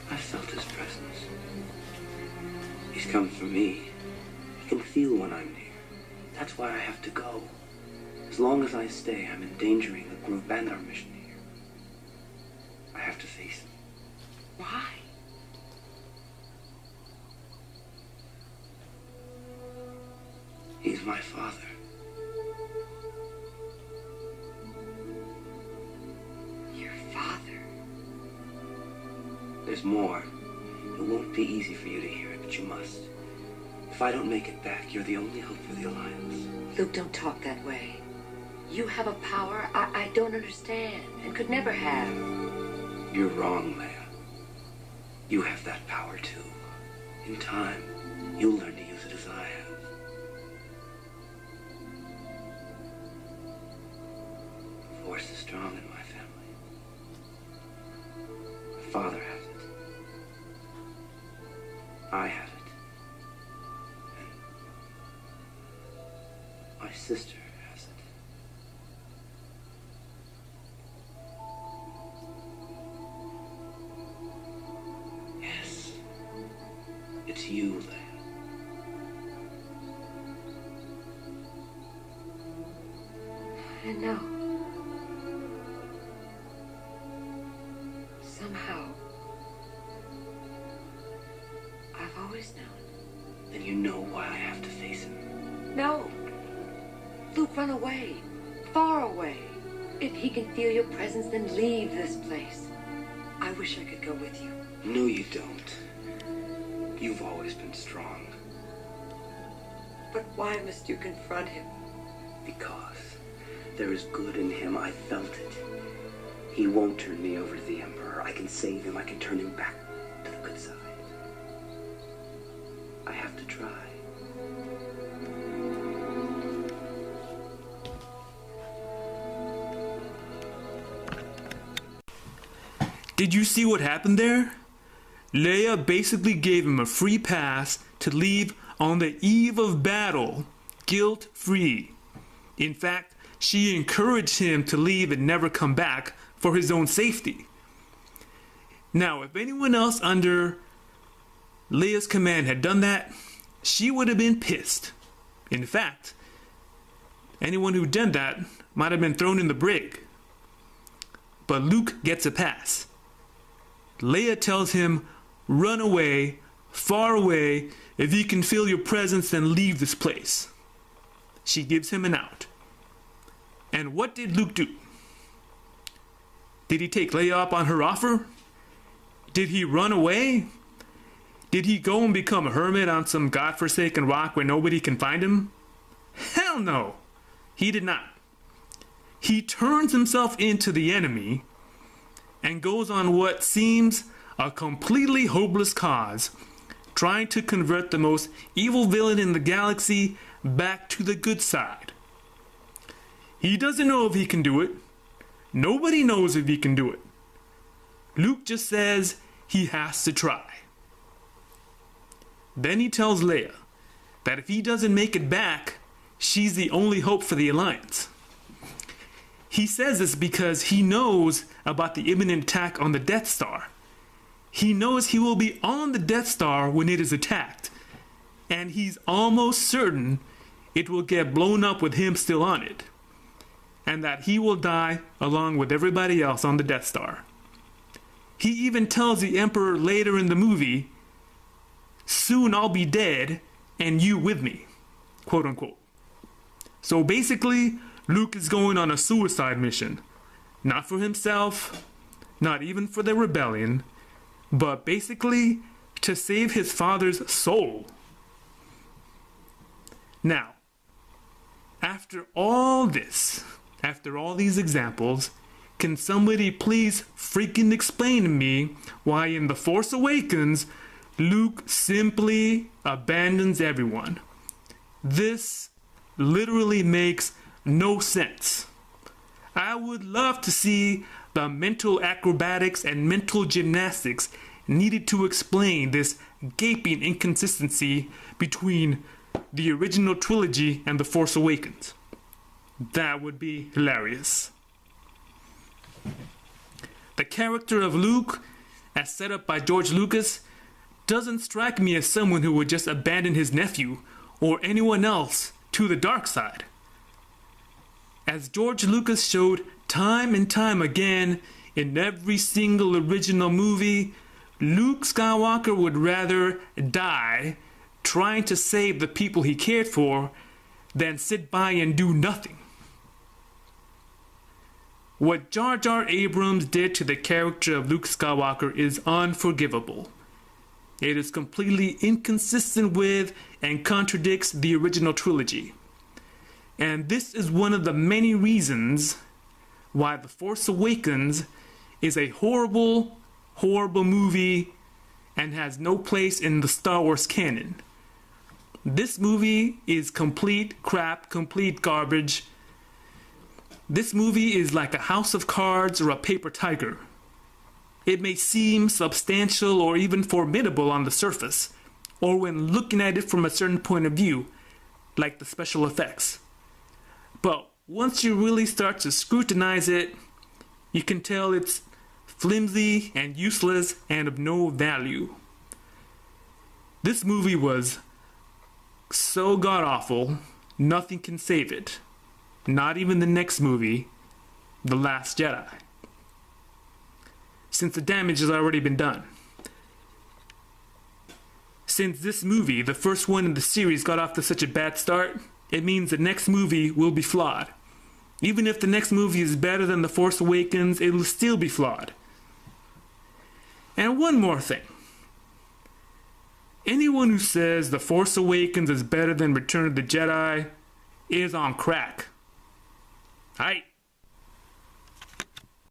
I felt his presence. He's come for me. He can feel when I'm near. That's why I have to go. As long as I stay, I'm endangering the group and our mission here. I have to face him. Why? He's my father. Your father? There's more. It won't be easy for you to hear it, but you must. If I don't make it back, you're the only hope for the Alliance. Luke, don't talk that way. You have a power I don't understand and could never have. You're wrong, Leia. You have that power too. In time, you'll learn to use it as I have. The Force is strong in my family. My father has it. I have it. And my sister has it. Yes. It's you, Leia. I know. Somehow, I've always known. Then you know why I have to face him. No. Luke, run away. Far away. If he can feel your presence, then leave this place. I wish I could go with you. No, you don't. You've always been strong. But why must you confront him? Because there is good in him. I felt it. He won't turn me over to the Emperor. I can save him. I can turn him back to the good side. I have to try. Did you see what happened there? Leia basically gave him a free pass to leave on the eve of battle, guilt-free. In fact, she encouraged him to leave and never come back for his own safety. Now, if anyone else under Leia's command had done that, she would have been pissed. In fact, anyone who did that might have been thrown in the brig. But Luke gets a pass. Leia tells him, run away, far away. If he can feel your presence, then leave this place. She gives him an out. And what did Luke do? Did he take Leia up on her offer? Did he run away? Did he go and become a hermit on some godforsaken rock where nobody can find him? Hell no, he did not. He turns himself into the enemy and goes on what seems a completely hopeless cause, trying to convert the most evil villain in the galaxy back to the good side. He doesn't know if he can do it. Nobody knows if he can do it. Luke just says he has to try. Then he tells Leia that if he doesn't make it back, she's the only hope for the Alliance. He says this because he knows about the imminent attack on the Death Star. He knows he will be on the Death Star when it is attacked, and he's almost certain it will get blown up with him still on it, and that he will die along with everybody else on the Death Star. He even tells the Emperor later in the movie, soon I'll be dead and you with me, quote unquote. So basically, Luke is going on a suicide mission. Not for himself, not even for the rebellion, but basically to save his father's soul. Now, after all this, after all these examples, can somebody please freaking explain to me why in The Force Awakens, Luke simply abandons everyone? This literally makes no sense. I would love to see the mental acrobatics and mental gymnastics needed to explain this gaping inconsistency between the original trilogy and The Force Awakens. That would be hilarious. The character of Luke as set up by George Lucas, doesn't strike me as someone who would just abandon his nephew or anyone else to the dark side. As George Lucas showed time and time again in every single original movie, Luke Skywalker would rather die trying to save the people he cared for than sit by and do nothing. What Jar Jar Abrams did to the character of Luke Skywalker is unforgivable. It is completely inconsistent with and contradicts the original trilogy. And this is one of the many reasons why The Force Awakens is a horrible, horrible movie and has no place in the Star Wars canon. This movie is complete crap, complete garbage. This movie is like a House of Cards or a Paper Tiger. It may seem substantial or even formidable on the surface, or when looking at it from a certain point of view, like the special effects. But once you really start to scrutinize it, you can tell it's flimsy and useless and of no value. This movie was so god-awful, nothing can save it. Not even the next movie, The Last Jedi. Since the damage has already been done. Since this movie, the first one in the series, got off to such a bad start, it means the next movie will be flawed. Even if the next movie is better than The Force Awakens, it will still be flawed. And one more thing. Anyone who says The Force Awakens is better than Return of the Jedi is on crack. Aight.